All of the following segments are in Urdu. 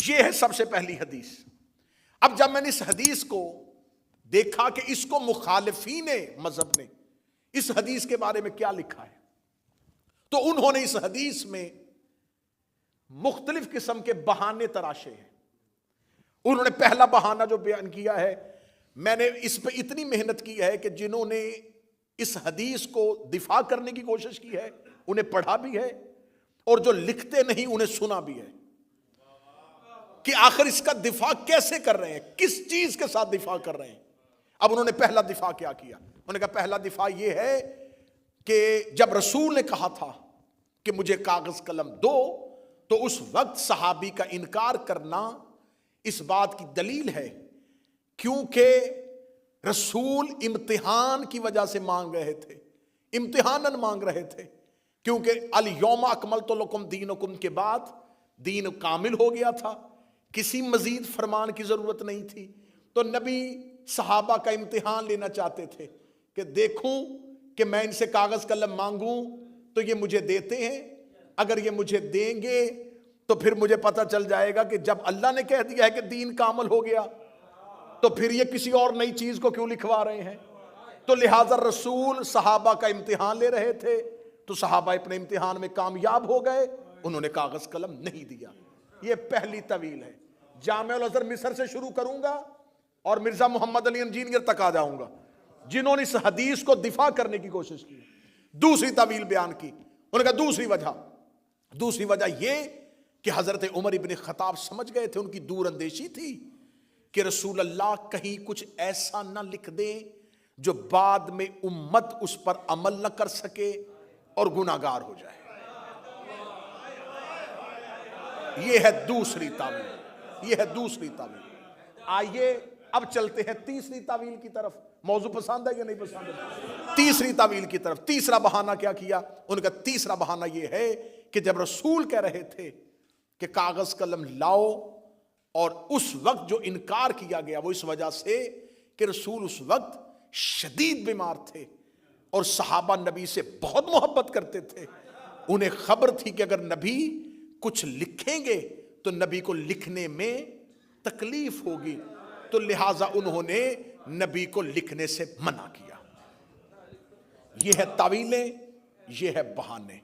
یہ ہے سب سے پہلی حدیث۔ اب جب میں نے اس حدیث کو دیکھا کہ اس کو مخالفین مذہب نے اس حدیث کے بارے میں کیا لکھا ہے، تو انہوں نے اس حدیث میں مختلف قسم کے بہانے تراشے ہیں۔ انہوں نے پہلا بہانہ جو بیان کیا ہے، میں نے اس پہ اتنی محنت کی ہے کہ جنہوں نے اس حدیث کو دفاع کرنے کی کوشش کی ہے انہیں پڑھا بھی ہے، اور جو لکھتے نہیں انہیں سنا بھی ہے کہ آخر اس کا دفاع کیسے کر رہے ہیں، کس چیز کے ساتھ دفاع کر رہے ہیں۔ اب انہوں نے پہلا دفاع کیا کیا؟ انہوں نے کہا پہلا دفاع یہ ہے کہ جب رسول نے کہا تھا کہ مجھے کاغذ قلم دو، تو اس وقت صحابی کا انکار کرنا اس بات کی دلیل ہے کیونکہ رسول امتحان کی وجہ سے مانگ رہے تھے، امتحاناً مانگ رہے تھے، کیونکہ الیوم اکملت لکم دینکم کے بعد دین کامل ہو گیا تھا، کسی مزید فرمان کی ضرورت نہیں تھی۔ تو نبی صحابہ کا امتحان لینا چاہتے تھے کہ دیکھوں کہ میں ان سے کاغذ قلم مانگوں تو یہ مجھے دیتے ہیں، اگر یہ مجھے دیں گے تو پھر مجھے پتہ چل جائے گا کہ جب اللہ نے کہہ دیا ہے کہ دین کامل ہو گیا تو پھر یہ کسی اور نئی چیز کو کیوں لکھوا رہے ہیں۔ تو لہٰذا رسول صحابہ کا امتحان لے رہے تھے، تو صحابہ اپنے امتحان میں کامیاب ہو گئے، انہوں نے کاغذ قلم نہیں دیا۔ یہ پہلی طویل ہے۔ جامع الازہر مصر سے شروع کروں گا اور مرزا محمد علی انجینئر تک آ جاؤں گا جنہوں نے اس حدیث کو دفاع کرنے کی کوشش کی۔ دوسری طویل بیان کی، انہوں نے کہا دوسری وجہ یہ کہ حضرت عمر ابن خطاب سمجھ گئے تھے، ان کی دور اندیشی تھی کہ رسول اللہ کہیں کچھ ایسا نہ لکھ دیں جو بعد میں امت اس پر عمل نہ کر سکے اور گناہگار ہو جائے۔ یہ ہے دوسری تعویل۔ آئیے اب چلتے ہیں تیسری تعویل کی طرف۔ موضوع پسند ہے یا نہیں پسند ہے؟ تیسری تعویل کی طرف۔ تیسرا بہانہ کیا کیا؟ ان کا تیسرا بہانہ یہ ہے کہ جب رسول کہہ رہے تھے کہ کاغذ قلم لاؤ، اور اس وقت جو انکار کیا گیا وہ اس وجہ سے کہ رسول اس وقت شدید بیمار تھے اور صحابہ نبی سے بہت محبت کرتے تھے، انہیں خبر تھی کہ اگر نبی کچھ لکھیں گے تو نبی کو لکھنے میں تکلیف ہوگی، تو لہٰذا انہوں نے نبی کو لکھنے سے منع کیا۔ یہ ہے تعویلیں، یہ ہے بہانے۔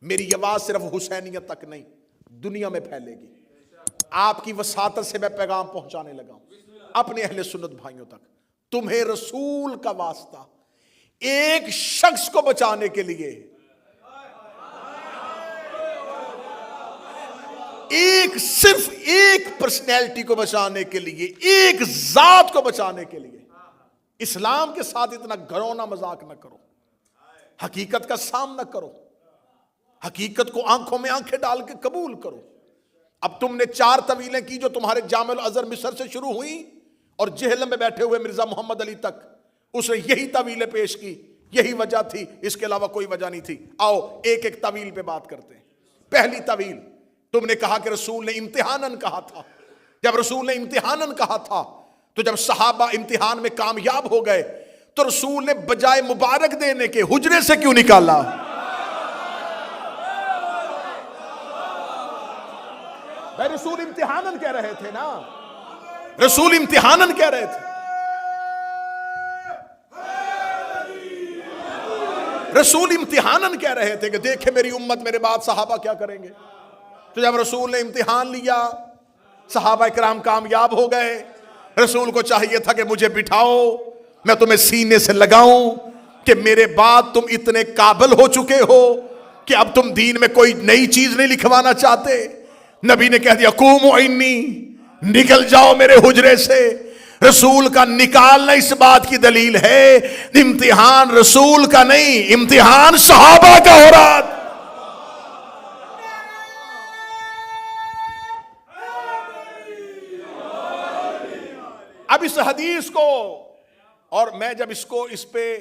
میری آواز صرف حسینیت تک نہیں، دنیا میں پھیلے گی۔ آپ کی وساطت سے میں پیغام پہنچانے لگا ہوں اپنے اہل سنت بھائیوں تک۔ تمہیں رسول کا واسطہ ایک شخص کو بچانے کے لیے، صرف ایک پرسنالٹی کو بچانے کے لیے، ایک ذات کو بچانے کے لیے، اسلام کے ساتھ اتنا گھرونا مذاق نہ کرو، حقیقت کا سامنا کرو، حقیقت کو آنکھوں میں آنکھیں ڈال کے قبول کرو۔ اب تم نے 4 طویلیں کی جو تمہارے جامع الازہر مصر سے شروع ہوئیں اور جہلم میں بیٹھے ہوئے مرزا محمد علی تک، اس نے یہی طویلیں پیش کی، یہی وجہ تھی، اس کے علاوہ کوئی وجہ نہیں تھی۔ آؤ ایک ایک طویل پہ بات کرتے ہیں۔ پہلی طویل، تم نے کہا کہ رسول نے امتحاناً کہا تھا۔ جب رسول نے امتحاناً کہا تھا تو جب صحابہ امتحان میں کامیاب ہو گئے تو رسول نے بجائے مبارک دینے کے حجرے سے کیوں نکالا؟ بھائی رسول امتحاناً کہہ رہے تھے نا، رسول امتحاناً کہہ رہے تھے، رسول امتحاناً کہہ رہے تھے کہ دیکھیں میری امت میرے بعد صحابہ کیا کریں گے۔ تو جب رسول نے امتحان لیا، صحابہ کرام کامیاب ہو گئے، رسول کو چاہیے تھا کہ مجھے بٹھاؤ، میں تمہیں سینے سے لگاؤں کہ میرے بعد تم اتنے قابل ہو چکے ہو کہ اب تم دین میں کوئی نئی چیز نہیں لکھوانا چاہتے۔ نبی نے کہہ دیا قوموا انی، نکل جاؤ میرے حجرے سے۔ رسول کا نکالنا اس بات کی دلیل ہے امتحان رسول کا نہیں، امتحان صحابہ کا ہو رہا تھا۔ اب اس حدیث کو، اور میں جب اس پہ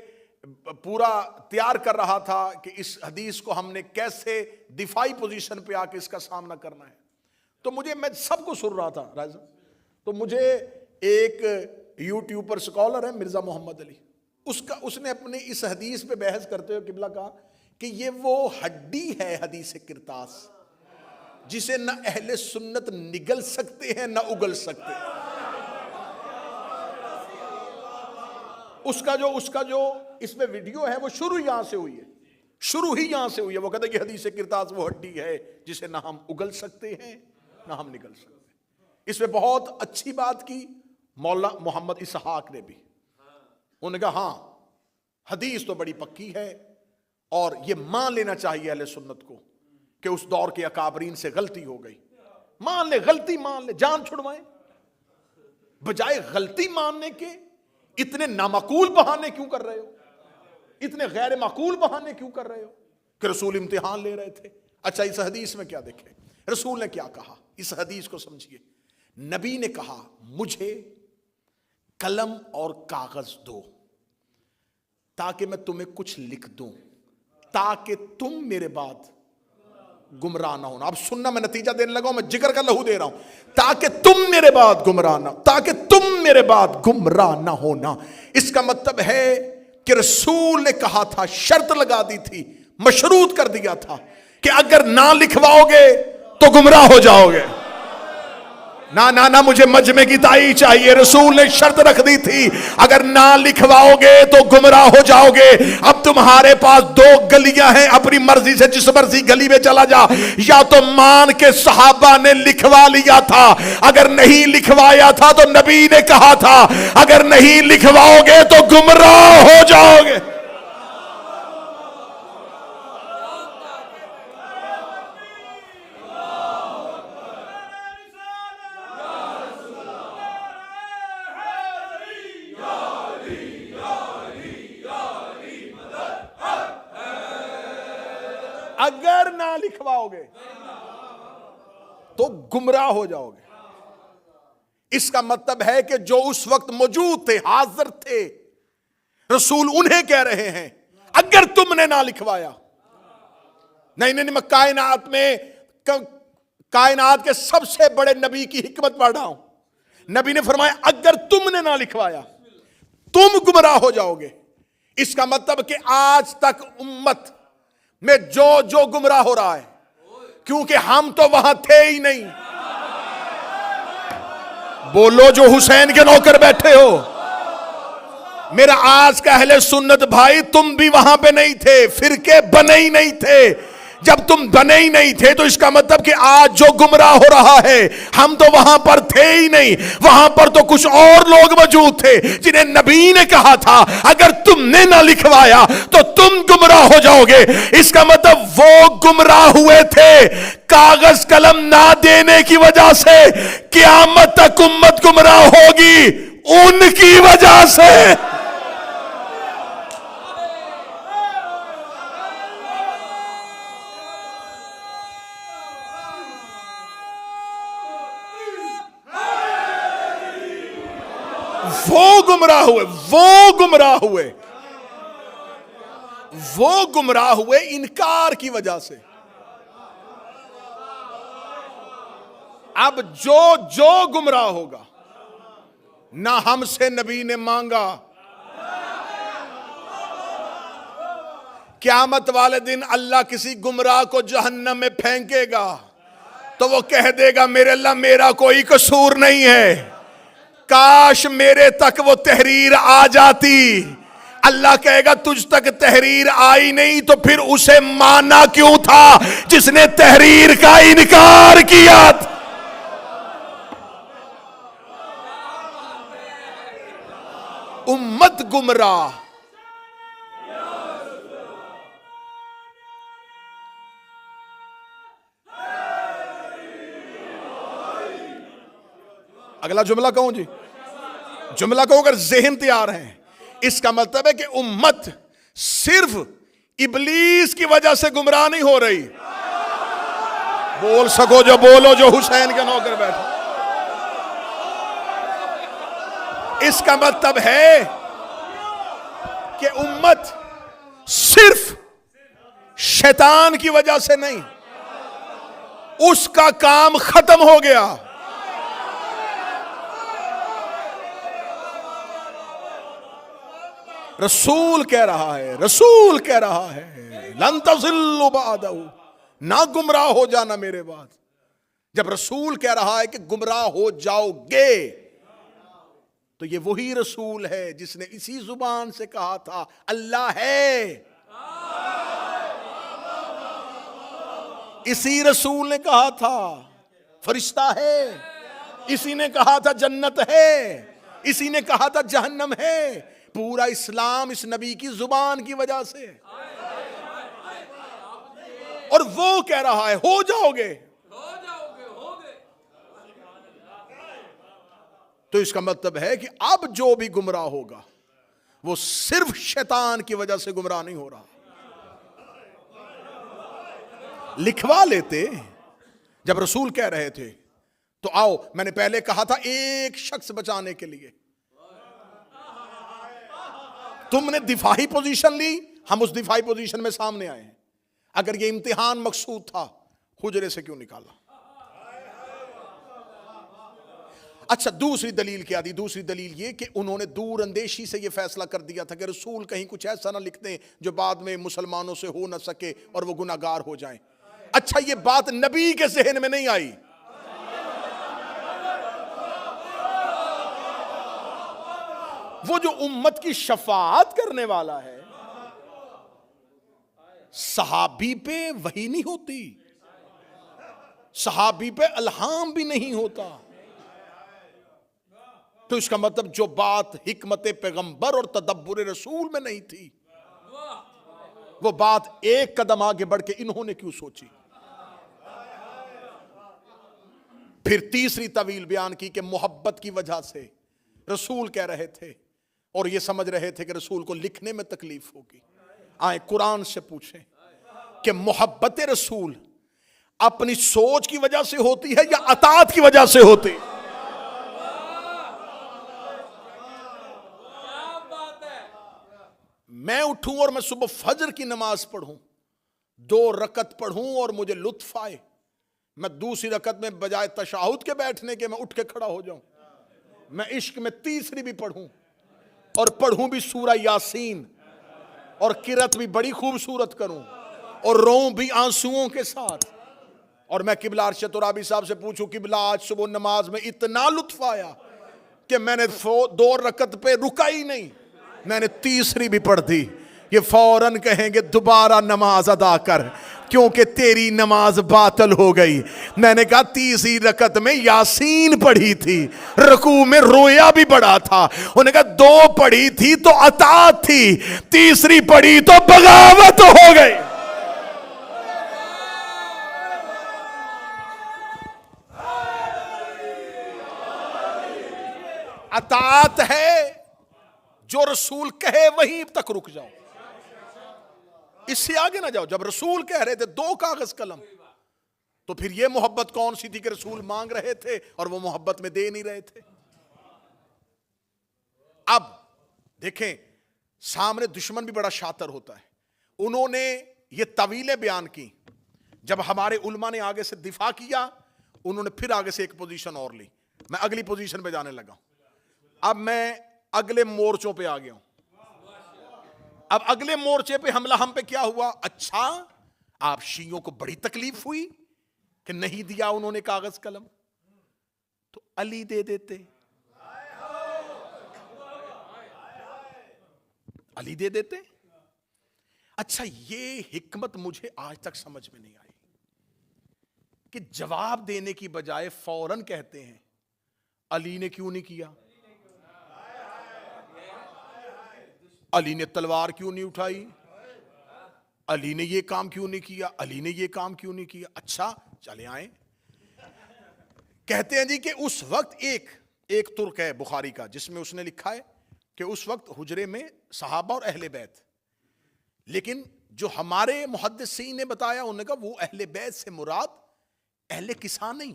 پورا تیار کر رہا تھا کہ اس حدیث کو ہم نے کیسے دفاعی پوزیشن پہ آ کے اس کا سامنا کرنا ہے، تو میں سب کو سن رہا تھا رائزہ، تو مجھے ایک یوٹیوب پر سکالر ہے مرزا محمد علی، اس نے اپنے اس حدیث پہ بحث کرتے ہوئے قبلہ کہا کہ یہ وہ ہڈی ہے حدیث کرتاس جسے نہ اہل سنت نگل سکتے ہیں نہ اگل سکتے ہیں. اس کا جو اس میں ویڈیو ہے وہ شروع یہاں سے ہوئی ہے, شروع ہی یہاں سے ہوئی ہے. وہ کہتا ہے کہ حدیث کرتاس وہ ہڈی ہے جسے نہ ہم اگل سکتے ہیں نہ ہم نگل سکتے ہیں. اس میں بہت اچھی بات کی مولانا محمد اسحاق نے بھی. انہوں نے کہا ہاں حدیث تو بڑی پکی ہے اور یہ مان لینا چاہیے اہل سنت کو کہ اس دور کے اکابرین سے غلطی ہو گئی. مان لے, غلطی مان لے, جان چھڑوائیں. بجائے غلطی ماننے کے اتنے نامعقول بہانے کیوں کر رہے ہو, اتنے غیر معقول بہانے کیوں کر رہے ہو کہ رسول امتحان لے رہے تھے. اچھا اس حدیث میں کیا دیکھیں, رسول نے کیا کہا, اس حدیث کو سمجھیے. نبی نے کہا مجھے قلم اور کاغذ دو تاکہ میں تمہیں کچھ لکھ دوں تاکہ تم میرے بعد گمراہ نہ ہونا. اب سننا, میں نتیجہ دینے لگا ہوں, میں جگر کا لہو دے رہا ہوں. تاکہ تم میرے بعد گمراہ نہ, تاکہ تم میرے بعد گمراہ نہ ہونا. اس کا مطلب ہے کہ رسول نے کہا تھا, شرط لگا دی تھی, مشروط کر دیا تھا کہ اگر نہ لکھواؤ گے تو گمراہ ہو جاؤ گے. نہ مجھے مجمع کی تائید چاہیے. رسول نے شرط رکھ دی تھی اگر نہ لکھواؤ گے تو گمراہ ہو جاؤ گے. اب تمہارے پاس دو گلیاں ہیں, اپنی مرضی سے جس مرضی گلی میں چلا جا. یا تو مان کے صحابہ نے لکھوا لیا تھا, اگر نہیں لکھوایا تھا تو نبی نے کہا تھا اگر نہیں لکھواؤ گے تو گمراہ ہو جاؤ گے. اگر نہ لکھواؤ گے تو گمراہ ہو جاؤ گے. اس کا مطلب ہے کہ جو اس وقت موجود تھے, حاضر تھے, رسول انہیں کہہ رہے ہیں اگر تم نے نہ لکھوایا. نہیں, میں کائنات کے سب سے بڑے نبی کی حکمت پڑھ رہا ہوں. نبی نے فرمایا اگر تم نے نہ لکھوایا تم گمراہ ہو جاؤ گے. اس کا مطلب کہ آج تک امت میں جو گمراہ ہو رہا ہے, کیونکہ ہم تو وہاں تھے ہی نہیں. بولو جو حسین کے نوکر بیٹھے ہو, میرا آج کا اہل سنت بھائی, تم بھی وہاں پہ نہیں تھے, فرقے بنے ہی نہیں تھے. جب تم بنے ہی نہیں تھے تو اس کا مطلب کہ آج جو گمراہ ہو رہا ہے ہم تو وہاں پر تھے ہی نہیں. وہاں پر تو کچھ اور لوگ موجود تھے جنہیں نبی نے کہا تھا اگر تم نے نہ لکھوایا تو تم گمراہ ہو جاؤ گے. اس کا مطلب وہ گمراہ ہوئے تھے کاغذ قلم نہ دینے کی وجہ سے. قیامت تک امت گمراہ ہوگی ان کی وجہ سے. وہ گمراہ ہوئے انکار کی وجہ سے. اب جو گمراہ ہوگا, نہ ہم سے نبی نے مانگا, قیامت والے دن اللہ کسی گمراہ کو جہنم میں پھینکے گا تو وہ کہہ دے گا میرے اللہ میرا کوئی قصور نہیں ہے, کاش میرے تک وہ تحریر آ جاتی. اللہ کہے گا تجھ تک تحریر آئی نہیں تو پھر اسے مانا کیوں تھا جس نے تحریر کا انکار کیا تھا. امت گمراہ. اگلا جملہ کہوں جی, جملہ کہوں اگر ذہن تیار ہیں. اس کا مطلب ہے کہ امت صرف ابلیس کی وجہ سے گمراہ نہیں ہو رہی. بول سکو جو بولو جو حسین کے نوکر بیٹھو. اس کا مطلب ہے کہ امت صرف شیطان کی وجہ سے نہیں, اس کا کام ختم ہو گیا. رسول کہہ رہا ہے لن تضلوا بعدہ, نہ گمراہ ہو جانا میرے بعد. جب رسول کہہ رہا ہے کہ گمراہ ہو جاؤ گے، تو یہ وہی رسول ہے جس نے اسی زبان سے کہا تھا اللہ ہے۔ اسی رسول نے کہا تھا فرشتہ ہے، اسی نے کہا تھا جنت ہے، اسی نے کہا تھا جہنم ہے۔ پورا اسلام اس نبی کی زبان کی وجہ سے، اور وہ کہہ رہا ہے ہو جاؤ گے۔ تو اس کا مطلب ہے کہ اب جو بھی گمراہ ہوگا وہ صرف شیطان کی وجہ سے گمراہ نہیں ہو رہا۔ لکھوا لیتے جب رسول کہہ رہے تھے تو آؤ، میں نے پہلے کہا تھا ایک شخص بچانے کے لیے تم نے دفاعی پوزیشن لی، ہم اس دفاعی پوزیشن میں سامنے آئے ہیں۔ اگر یہ امتحان مقصود تھا، حجرے سے کیوں نکالا؟ اچھا، دوسری دلیل کیا دی؟ دوسری دلیل یہ کہ انہوں نے دور اندیشی سے یہ فیصلہ کر دیا تھا کہ رسول کہیں کچھ ایسا نہ لکھ دیں جو بعد میں مسلمانوں سے ہو نہ سکے اور وہ گناہ گار ہو جائیں۔ اچھا، یہ بات نبی کے ذہن میں نہیں آئی، وہ جو امت کی شفاعت کرنے والا ہے، صحابی پہ وحی نہیں ہوتی، صحابی پہ الہام بھی نہیں ہوتا۔ تو اس کا مطلب جو بات حکمت پیغمبر اور تدبر رسول میں نہیں تھی، وہ بات ایک قدم آگے بڑھ کے انہوں نے کیوں سوچی؟ پھر تیسری طویل بیان کی کہ محبت کی وجہ سے رسول کہہ رہے تھے اور یہ سمجھ رہے تھے کہ رسول کو لکھنے میں تکلیف ہوگی۔ آئیں قرآن سے پوچھیں کہ محبت رسول اپنی سوچ کی وجہ سے ہوتی ہے یا اطاعت کی وجہ سے ہوتی؟ میں اٹھوں اور میں صبح فجر کی نماز پڑھوں، 2 رکعت پڑھوں اور مجھے لطف آئے، میں دوسری رکعت میں بجائے تشہد کے بیٹھنے کے میں اٹھ کے کھڑا ہو جاؤں، میں عشق میں تیسری بھی پڑھوں اور پڑھوں بھی سورہ یاسین اور قرأت بھی بڑی خوبصورت کروں اور روؤں بھی آنسوؤں کے ساتھ، اور میں قبلہ ارشد ترابی صاحب سے پوچھوں قبلہ آج صبح نماز میں اتنا لطف آیا کہ میں نے 2 رکعت پہ رکا ہی نہیں، میں نے تیسری بھی پڑھ دی، یہ فوراً کہیں گے دوبارہ نماز ادا کر کیونکہ تیری نماز باطل ہو گئی۔ میں نے کہا تیسری رکعت میں یاسین پڑھی تھی، رکوع میں رویا بھی بڑا تھا، انہوں نے کہا 2 پڑھی تھی تو اطاعت تھی، تیسری پڑھی تو بغاوت ہو گئی۔ اطاعت ہے جو رسول کہے وہیں تک رک جاؤ، اس سے آگے نہ جاؤ۔ جب رسول کہہ رہے تھے 2 کاغذ قلم، تو پھر یہ محبت کون سی تھی کہ رسول مانگ رہے تھے اور وہ محبت میں دے نہیں رہے تھے؟ اب دیکھیں سامنے دشمن بھی بڑا شاطر ہوتا ہے، انہوں نے یہ طویلیں بیان کی، جب ہمارے علماء نے آگے سے دفاع کیا انہوں نے پھر آگے سے ایک پوزیشن اور لی۔ میں اگلی پوزیشن پہ جانے لگا ہوں، اب میں اگلے مورچوں پہ آ گیا ہوں۔ اب اگلے مورچے پہ حملہ ہم پہ کیا ہوا؟ اچھا آپ شیعوں کو بڑی تکلیف ہوئی کہ نہیں دیا انہوں نے کاغذ قلم، تو علی دے دیتے، علی دے دیتے۔ اچھا یہ حکمت مجھے آج تک سمجھ میں نہیں آئی کہ جواب دینے کی بجائے فوراً کہتے ہیں علی نے کیوں نہیں کیا، علی نے تلوار کیوں نہیں اٹھائی، علی نے یہ کام کیوں نہیں کیا، علی نے یہ کام کیوں نہیں کیا۔ اچھا چلے آئیں، کہتے ہیں جی کہ اس وقت ایک ترک ہے بخاری کا جس میں اس نے لکھا ہے کہ اس وقت حجرے میں صحابہ اور اہل بیت، لیکن جو ہمارے محدثین نے بتایا انہوں نے کہا وہ اہل بیت سے مراد اہل کسان نہیں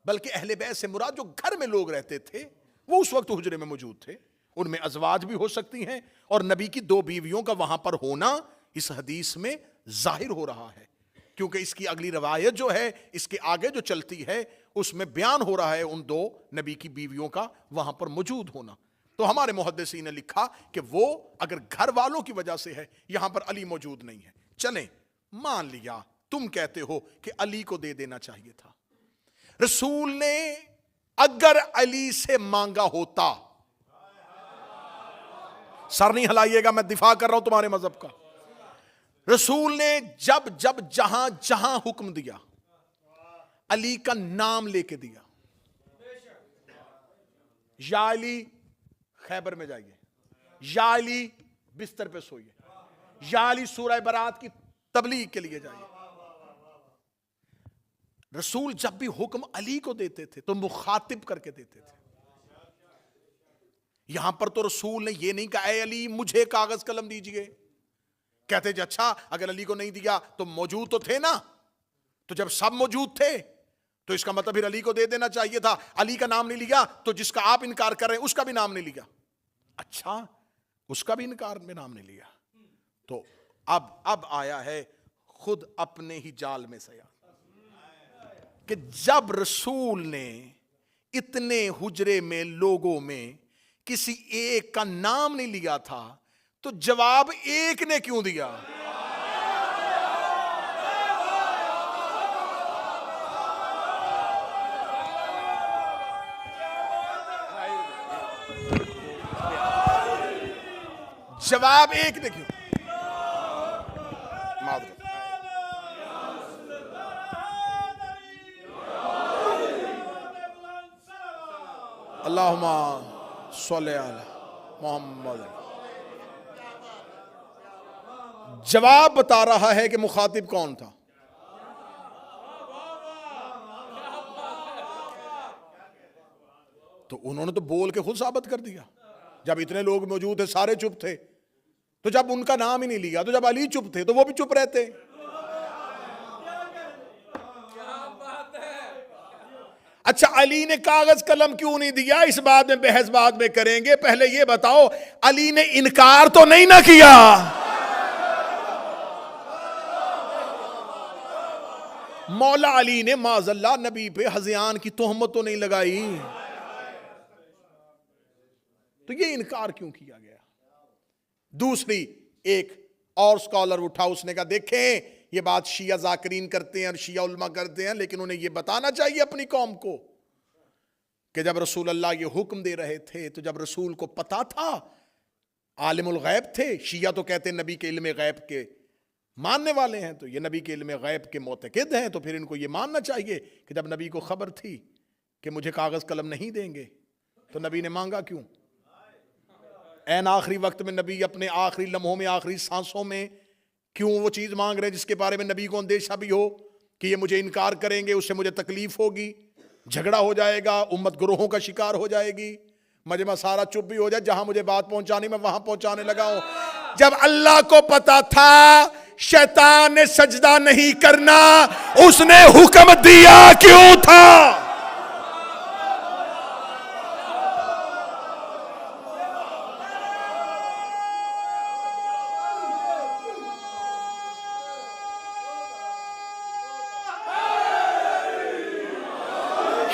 بلکہ اہل بیت سے مراد جو گھر میں لوگ رہتے تھے وہ اس وقت حجرے میں موجود تھے، ان میں ازواج بھی ہو سکتی ہیں، اور نبی کی 2 بیویوں کا وہاں پر ہونا اس حدیث میں ظاہر ہو رہا ہے، کیونکہ اس کی اگلی روایت جو ہے اس کے آگے جو چلتی ہے اس میں بیان ہو رہا ہے ان 2 نبی کی بیویوں کا وہاں پر موجود ہونا۔ تو ہمارے محدثین نے لکھا کہ وہ اگر گھر والوں کی وجہ سے ہے، یہاں پر علی موجود نہیں ہے، چلیں مان لیا تم کہتے ہو کہ علی کو دے دینا چاہیے تھا، رسول نے اگر علی سے مانگا ہوتا، سر نہیں ہلائیے گا، میں دفاع کر رہا ہوں تمہارے مذہب کا، رسول نے جب جب جہاں جہاں حکم دیا علی کا نام لے کے دیا، یا علی خیبر میں جائیے، یا علی بستر پہ سوئیے، یا علی سورہ برات کی تبلیغ کے لیے جائیے۔ رسول جب بھی حکم علی کو دیتے تھے تو مخاطب کر کے دیتے تھے۔ یہاں پر تو رسول نے یہ نہیں کہا اے علی مجھے کاغذ قلم دیجئے، کہتے جی اچھا اگر علی کو نہیں دیا تو موجود تو تھے نا، تو جب سب موجود تھے تو اس کا مطلب پھر علی کو دے دینا چاہیے تھا۔ علی کا نام نہیں لیا تو جس کا آپ انکار کر رہے ہیں اس کا بھی نام نہیں لیا، اچھا اس کا بھی انکار میں نام نہیں لیا، تو اب آیا ہے خود اپنے ہی جال میں سیا کہ جب رسول نے اتنے حجرے میں لوگوں میں کسی ایک کا نام نہیں لیا تھا تو جواب ایک نے کیوں دیا؟ جواب ایک نے کیوں؟ معذرت، اللہم صلی علی محمد۔ جواب بتا رہا ہے کہ مخاطب کون تھا۔ تو انہوں نے تو بول کے خود ثابت کر دیا، جب اتنے لوگ موجود تھے سارے چپ تھے، تو جب ان کا نام ہی نہیں لیا، تو جب علی چپ تھے تو وہ بھی چپ رہتے۔ اچھا علی نے کاغذ قلم کیوں نہیں دیا، اس بات میں بحث بعد میں کریں گے، پہلے یہ بتاؤ علی نے انکار تو نہیں نہ کیا؟ مولا علی نے معاذ اللہ نبی پہ ہذیان کی تہمت تو نہیں لگائی، تو یہ انکار کیوں کیا گیا؟ دوسری ایک اور سکالر اٹھا، اس نے کہا دیکھیں یہ بات شیعہ ذاکرین کرتے ہیں اور شیعہ علماء کرتے ہیں، لیکن انہیں یہ بتانا چاہیے اپنی قوم کو کہ جب رسول اللہ یہ حکم دے رہے تھے تو جب رسول کو پتا تھا، عالم الغیب تھے، شیعہ تو کہتے ہیں نبی کے علم غیب کے ماننے والے ہیں، تو یہ نبی کے علم غیب کے معتقد ہیں، تو پھر ان کو یہ ماننا چاہیے کہ جب نبی کو خبر تھی کہ مجھے کاغذ قلم نہیں دیں گے تو نبی نے مانگا کیوں؟ این آخری وقت میں نبی اپنے آخری لمحوں میں آخری سانسوں میں کیوں وہ چیز مانگ رہے جس کے بارے میں نبی کو اندیشہ بھی ہو کہ یہ مجھے انکار کریں گے، اس سے مجھے تکلیف ہوگی، جھگڑا ہو جائے گا، امت گروہوں کا شکار ہو جائے گی، مجمع سارا چپ بھی ہو جائے، جہاں مجھے بات پہنچانی میں وہاں پہنچانے لگا ہوں۔ جب اللہ کو پتا تھا شیطان نے سجدہ نہیں کرنا، اس نے حکم دیا کیوں تھا؟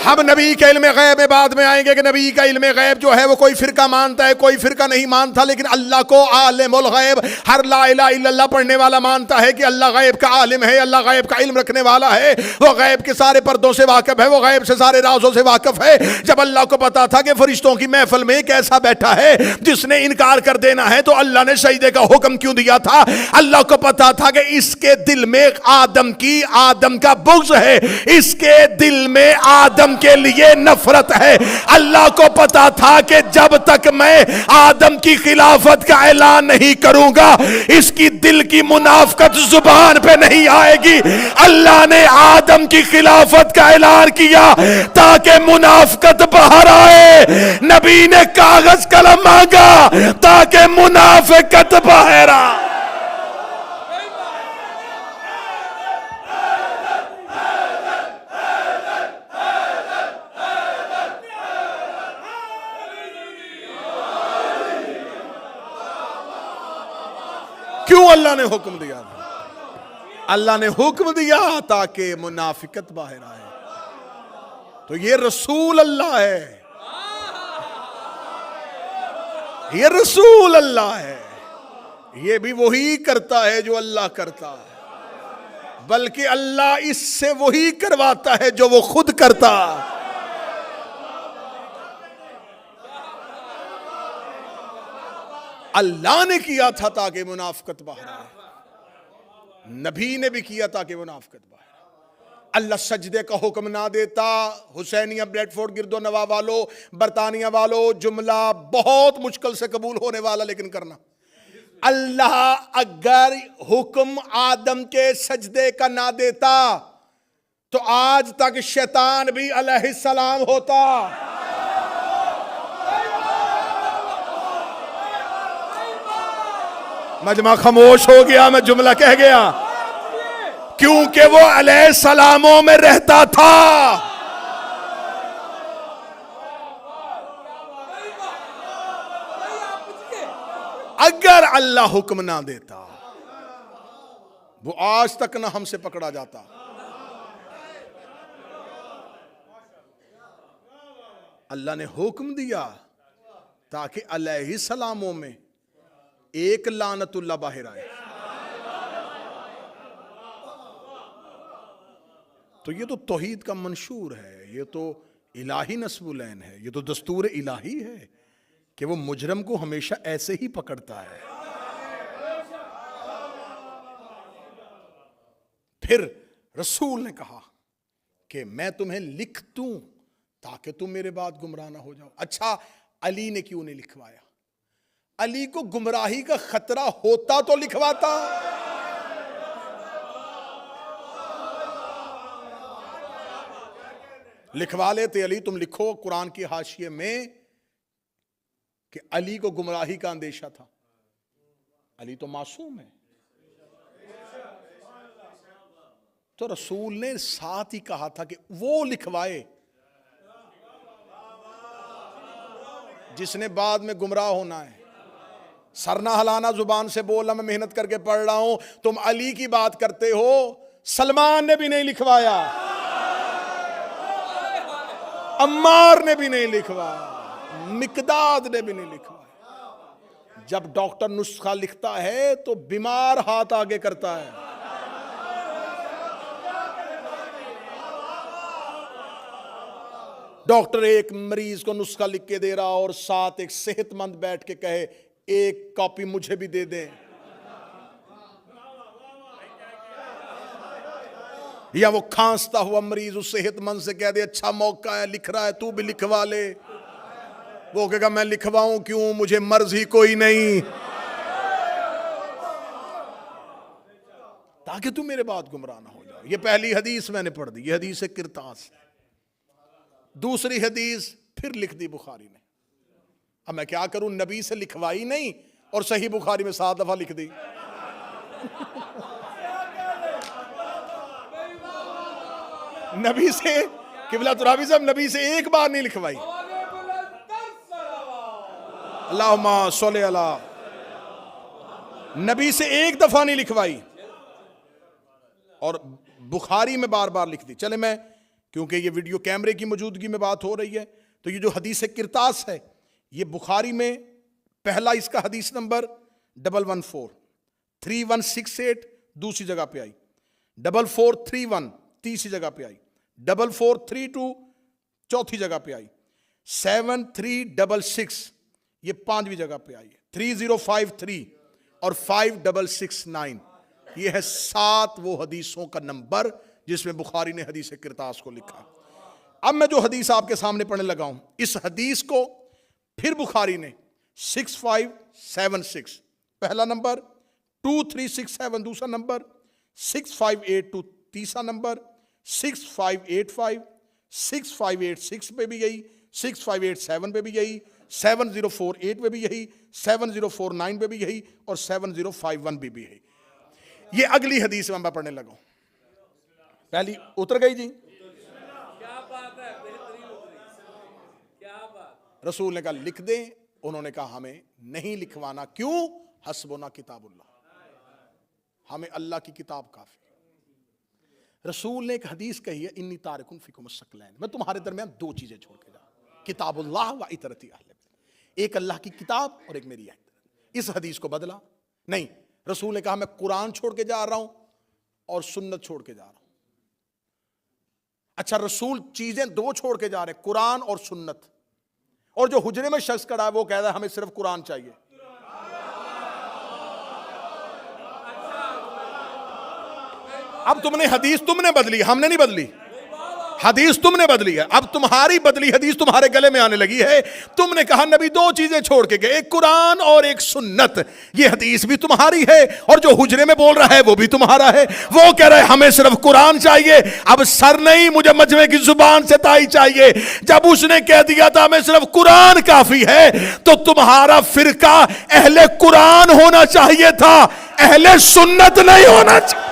ہم نبی کے علم غیب میں بعد میں آئیں گے کہ نبی کا علم غیب جو ہے وہ کوئی فرقہ مانتا ہے، کوئی فرقہ نہیں مانتا، لیکن اللہ کو عالم الغیب ہر لا الہ الا اللہ پڑھنے والا مانتا ہے کہ اللہ غیب کا عالم ہے، اللہ غیب کا علم رکھنے والا ہے، وہ غیب کے سارے پردوں سے واقف ہے، وہ غیب سے سارے رازوں سے واقف ہے۔ جب اللہ کو پتا تھا کہ فرشتوں کی محفل میں ایک ایسا بیٹھا ہے جس نے انکار کر دینا ہے، تو اللہ نے سجدے کا حکم کیوں دیا تھا؟ اللہ کو پتا تھا کہ اس کے دل میں آدم کا بغض ہے، اس کے دل میں آدم کے لیے نفرت ہے۔ اللہ کو پتا تھا کہ جب تک میں آدم کی خلافت کا اعلان نہیں کروں گا اس کی دل کی منافقت زبان پہ نہیں آئے گی۔ اللہ نے آدم کی خلافت کا اعلان کیا تاکہ منافقت باہر آئے، نبی نے کاغذ قلم مانگا تاکہ منافقت باہر آئے۔ کیوں اللہ نے حکم دیا؟ اللہ نے حکم دیا تاکہ منافقت باہر آئے۔ تو یہ رسول اللہ ہے، یہ رسول اللہ ہے، یہ بھی وہی کرتا ہے جو اللہ کرتا ہے۔ بلکہ اللہ اس سے وہی کرواتا ہے جو وہ خود کرتا. اللہ نے کیا تھا تاکہ منافقت باہر آئے, نبی نے بھی کیا تاکہ منافقت باہر آئے. اللہ سجدے کا حکم نہ دیتا, حسینیہ بریڈ فورڈ گرد و نواح والو, برطانیہ والو, جملہ بہت مشکل سے قبول ہونے والا لیکن کرنا. اللہ اگر حکم آدم کے سجدے کا نہ دیتا تو آج تک شیطان بھی علیہ السلام ہوتا. مجمع خاموش ہو گیا, میں جملہ کہہ گیا, کیونکہ وہ علیہ السلاموں میں رہتا تھا. اگر اللہ حکم نہ دیتا وہ آج تک نہ ہم سے پکڑا جاتا. اللہ نے حکم دیا تاکہ علیہ السلاموں میں ایک لعنت اللہ باہر آئے. تو یہ تو توحید کا منشور ہے, یہ تو الہی نصب العین ہے, یہ تو دستور الہی ہے کہ وہ مجرم کو ہمیشہ ایسے ہی پکڑتا ہے. پھر رسول نے کہا کہ میں تمہیں لکھ دوں تاکہ تم میرے بعد گمراہ نہ ہو جاؤ. اچھا, علی نے کیوں نہیں لکھوایا؟ علی کو گمراہی کا خطرہ ہوتا تو لکھواتا. لکھوا لیتے, علی تم لکھو قرآن کی حاشیے میں کہ علی کو گمراہی کا اندیشہ تھا. علی تو معصوم ہے. تو رسول نے ساتھ ہی کہا تھا کہ وہ لکھوائے جس نے بعد میں گمراہ ہونا ہے. سر نہ ہلانا, زبان سے بولنا, میں محنت کر کے پڑھ رہا ہوں, تم علی کی بات کرتے ہو. سلمان نے بھی نہیں لکھوایا, عمار نے بھی نہیں لکھوایا, مقداد نے بھی نہیں لکھوایا. جب ڈاکٹر نسخہ لکھتا ہے تو بیمار ہاتھ آگے کرتا ہے. ڈاکٹر ایک مریض کو نسخہ لکھ کے دے رہا اور ساتھ ایک صحت مند بیٹھ کے کہے ایک کاپی مجھے بھی دے دیں, یا وہ کھانستا ہوا مریض اس صحت مند سے کہہ دے اچھا موقع ہے, لکھ رہا ہے تو بھی لکھوا لے. وہ کہے گا میں لکھواؤں کیوں, مجھے مرض ہی کوئی نہیں, تاکہ تم میرے بعد گمراہ نہ ہو جاؤ. یہ پہلی حدیث میں نے پڑھ دی, یہ حدیث کرتاس ہے. دوسری حدیث پھر لکھ دی بخاری نے. اب میں کیا کروں, نبی سے لکھوائی نہیں اور صحیح بخاری میں 7 دفعہ لکھ دی. نبی سے, قبلہ ترابی صاحب, نبی سے ایک بار نہیں لکھوائی. اللہم صلی علی, نبی سے ایک دفعہ نہیں لکھوائی اور بخاری میں بار بار لکھ دی. چلے میں, کیونکہ یہ ویڈیو کیمرے کی موجودگی میں بات ہو رہی ہے, تو یہ جو حدیث کرتاس ہے یہ بخاری میں پہلا اس کا حدیث نمبر 114 3168 دوسری جگہ پہ آئی, 4431 تیسری جگہ پہ آئی, 4432 چوتھی جگہ پہ آئی, 7366 یہ 5ویں جگہ پہ آئی ہے, 3053 اور 5669 یہ ہے 7 وہ حدیثوں کا نمبر جس میں بخاری نے حدیث کرتاس کو لکھا. اب میں جو حدیث آپ کے سامنے پڑھنے لگا ہوں, اس حدیث کو پھر بخاری نے 6576 پہلا نمبر, 2367 دوسرا نمبر, 6582 تیسرا نمبر, 6585 6586 پہ بھی یہی, 6587 پہ بھی یہی, 7048 پہ بھی یہی, 7049 پہ بھی یہی اور 7051 پہ بھی یہی. یہ اگلی حدیث میں پڑھنے لگا ہوں. پہلی اتر گئی جی, رسول نے کہا لکھ دیں, انہوں نے کہا ہمیں نہیں لکھوانا. کیوں؟ حسبنا کتاب اللہ, ہمیں اللہ کی کتاب کافی. رسول نے ایک حدیث کہی ہے انی تارکن فیکم الثقلین, میں تمہارے درمیان 2 چیزیں چھوڑ کے جا, کتاب اللہ و اطرتی اہل بیت, ایک اللہ کی کتاب اور ایک میری اطاعت. اس حدیث کو بدلا نہیں, رسول نے کہا میں قرآن چھوڑ کے جا رہا ہوں, اور سنت چھوڑ کے جا رہا ہوں. اچھا رسول چیزیں دو چھوڑ کے جا رہے ہیں, قرآن اور سنت, اور جو حجرے میں شخص کھڑا ہے وہ کہہ رہا ہے ہمیں صرف قرآن چاہیے. اب تم نے حدیث تم نے بدلی, ہم نے نہیں بدلی. حدیث تم نے بدلی ہے, اب تمہاری بدلی حدیث تمہارے گلے میں آنے لگی ہے. تم نے کہا نبی دو چیزیں چھوڑ کے گئے, ایک قرآن اور ایک سنت. یہ حدیث بھی تمہاری ہے اور جو حجرے میں بول رہا ہے وہ بھی تمہارا ہے. وہ کہہ رہے ہمیں صرف قرآن چاہیے. اب سر نہیں, مجھے مجمع کی زبان سے تائی چاہیے. جب اس نے کہہ دیا تھا ہمیں صرف قرآن کافی ہے, تو تمہارا فرقہ اہل قرآن ہونا چاہیے تھا, اہل سنت نہیں ہونا چاہیے.